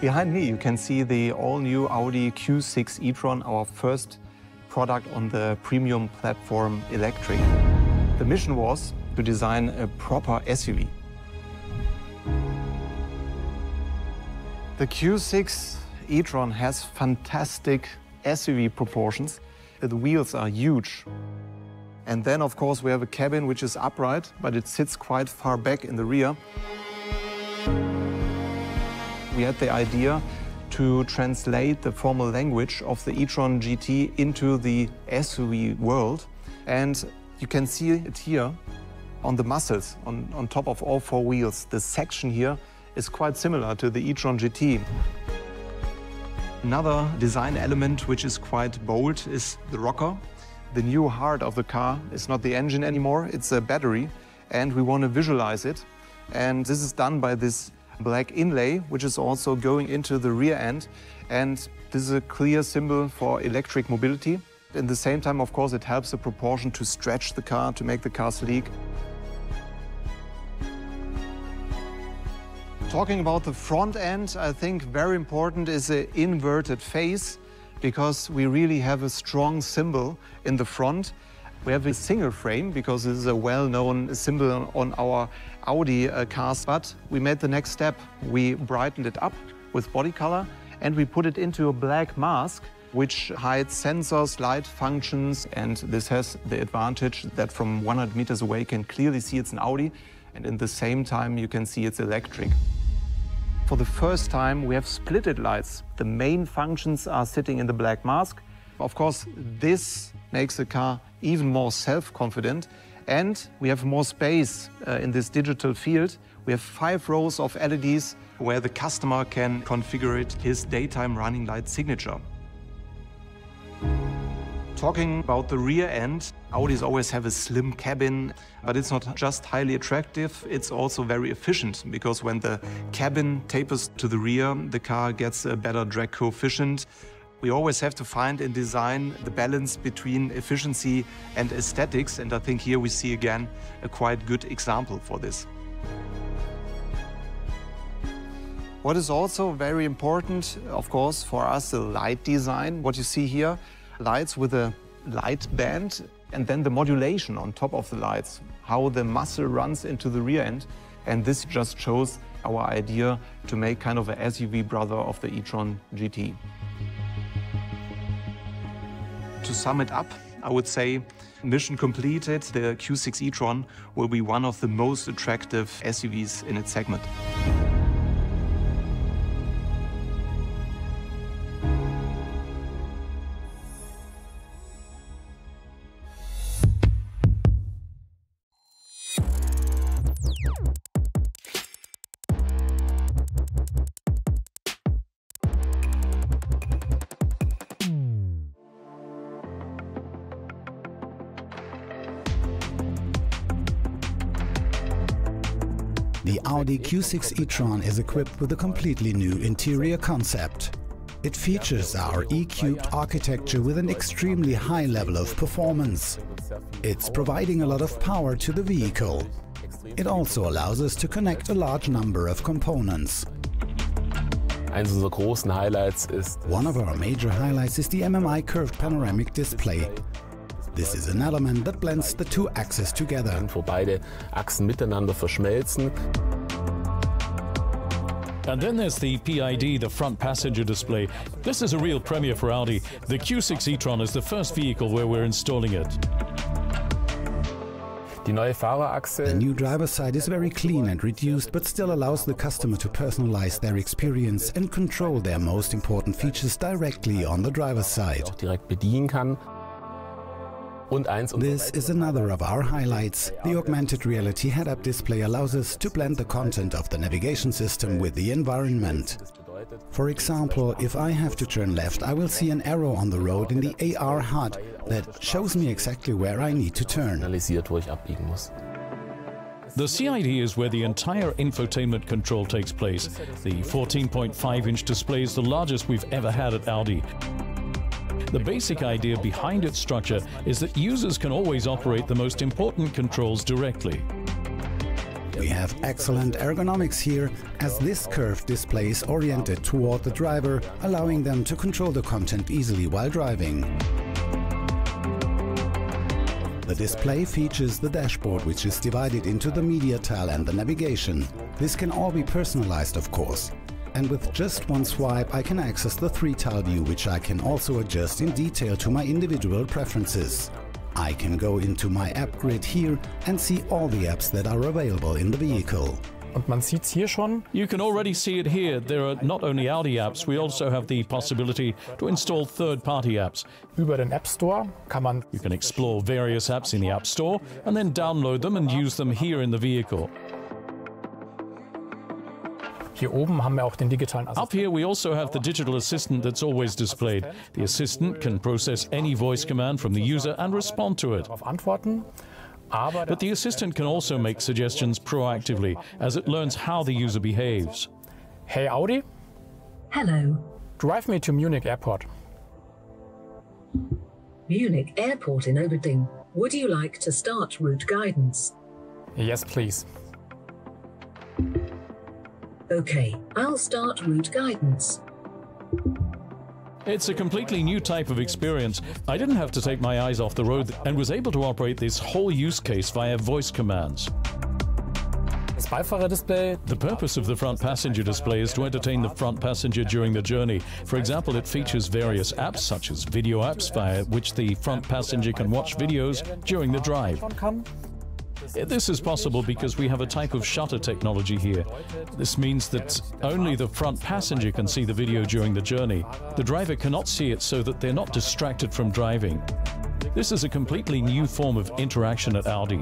Behind me you can see the all-new Audi Q6 e-tron, our first product on the premium platform electric. The mission was to design a proper SUV. The Q6 e-tron has fantastic SUV proportions. The wheels are huge. And then, of course, we have a cabin which is upright, but it sits quite far back in the rear. We had the idea to translate the formal language of the e-tron GT into the SUV world. And you can see it here on the muscles, on top of all four wheels. The section here is quite similar to the e-tron GT. Another design element which is quite bold is the rocker. The new heart of the car is not the engine anymore, it's a battery, and we want to visualize it. And this is done by this black inlay, which is also going into the rear end. And this is a clear symbol for electric mobility. At the same time, of course, it helps the proportion to stretch the car, to make the car sleek. Talking about the front end, I think very important is the inverted face, because we really have a strong symbol in the front. We have a single frame because this is a well-known symbol on our Audi cars, but we made the next step. We brightened it up with body color and we put it into a black mask which hides sensors, light functions, and this has the advantage that from 100 meters away you can clearly see it's an Audi, and in the same time you can see it's electric. For the first time, we have splitted lights. The main functions are sitting in the black mask. Of course, this makes the car even more self-confident, and we have more space in this digital field. We have 5 rows of LEDs where the customer can configure his daytime running light signature. Talking about the rear end, Audis always have a slim cabin, but it's not just highly attractive, it's also very efficient, because when the cabin tapers to the rear, the car gets a better drag coefficient. We always have to find in design the balance between efficiency and aesthetics, and I think here we see again a quite good example for this. What is also very important, of course, for us, the light design. What you see here, lights with a light band, and then the modulation on top of the lights, how the muscle runs into the rear end. And this just shows our idea to make kind of a SUV brother of the e-tron GT. To sum it up, I would say mission completed. The Q6 e-tron will be one of the most attractive SUVs in its segment. The Audi Q6 e-tron is equipped with a completely new interior concept. It features our E-cubed architecture with an extremely high level of performance. It's providing a lot of power to the vehicle. It also allows us to connect a large number of components. One of our major highlights is the MMI curved panoramic display. This is an element that blends the two axes together. And then there's the PID, the front passenger display. This is a real premiere for Audi. The Q6 e-tron is the first vehicle where we're installing it. The new driver's side is very clean and reduced, but still allows the customer to personalize their experience and control their most important features directly on the driver's side. This is another of our highlights. The augmented reality head-up display allows us to blend the content of the navigation system with the environment. For example, if I have to turn left, I will see an arrow on the road in the AR HUD that shows me exactly where I need to turn. The CID is where the entire infotainment control takes place. The 14.5-inch display is the largest we've ever had at Audi. The basic idea behind its structure is that users can always operate the most important controls directly. We have excellent ergonomics here, as this curved display is oriented toward the driver, allowing them to control the content easily while driving. The display features the dashboard, which is divided into the media tile and the navigation. This can all be personalized, of course. And with just one swipe I can access the 3-tile view, which I can also adjust in detail to my individual preferences. I can go into my app grid here and see all the apps that are available in the vehicle. Und man sieht's hier schon. You can already see it here. There are not only Audi apps, we also have the possibility to install third-party apps. Über den App Store kann man. You can explore various apps in the App Store and then download them and use them here in the vehicle. Hier oben haben wir auch den digitalen Up Assistenten. here we also have the digital assistant that's always displayed. The assistant can process any voice command from the user and respond to it. Darauf antworten. Aber But the assistant can also make suggestions proactively as it learns how the user behaves. Hey Audi, Hello. drive me to Munich Airport. Munich Airport in Oberding. Would you like to start route guidance? Yes, please. Okay, I'll start route guidance. It's a completely new type of experience. I didn't have to take my eyes off the road and was able to operate this whole use case via voice commands. Das Beifahrerdisplay. The purpose of the front passenger display is to entertain the front passenger during the journey. For example, it features various apps such as video apps via which the front passenger can watch videos during the drive. Kann. This is possible because we have a type of shutter technology here. This means that only the front passenger can see the video during the journey. The driver cannot see it so that they're not distracted from driving. This is a completely new form of interaction at Audi.